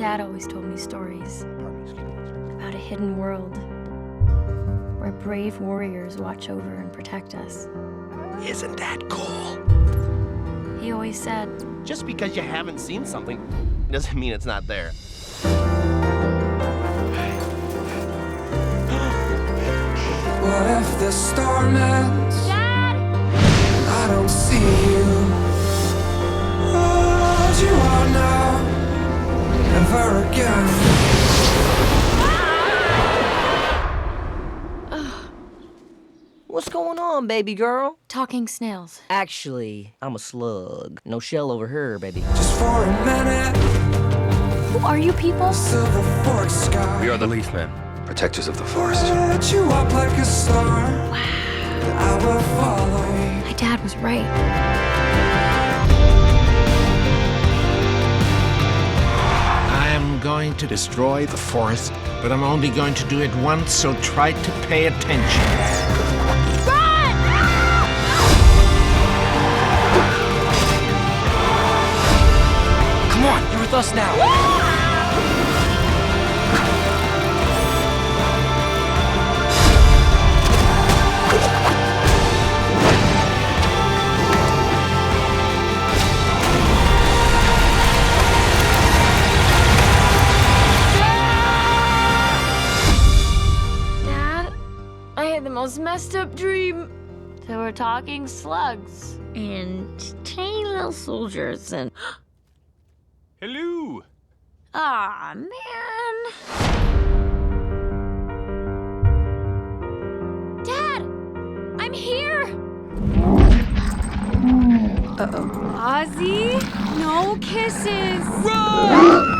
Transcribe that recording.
Dad always told me stories about a hidden world where brave warriors watch over and protect us. Isn't that cool? He always said, just because you haven't seen something doesn't mean it's not there. What if the storm ends? Dad! And I don't see you. Hold you on now, never again. What's going on, baby girl? Talking snails. Actually, I'm a slug. No shell over here, baby. Just for a minute. Who are you people? Silver fork sky. We are the Leaf Men, protectors of the forest. Light you up like a star. Wow. I will follow. My dad was right. I am going to destroy the forest, but I'm only going to do it once, so try to pay attention. Run! Come on, you're with us now. Dad, I had the most messed up dream. There were talking slugs and tiny little soldiers and... Hello. Aw, man. Dad, I'm here. Uh-oh. Ozzy, no kisses. Run!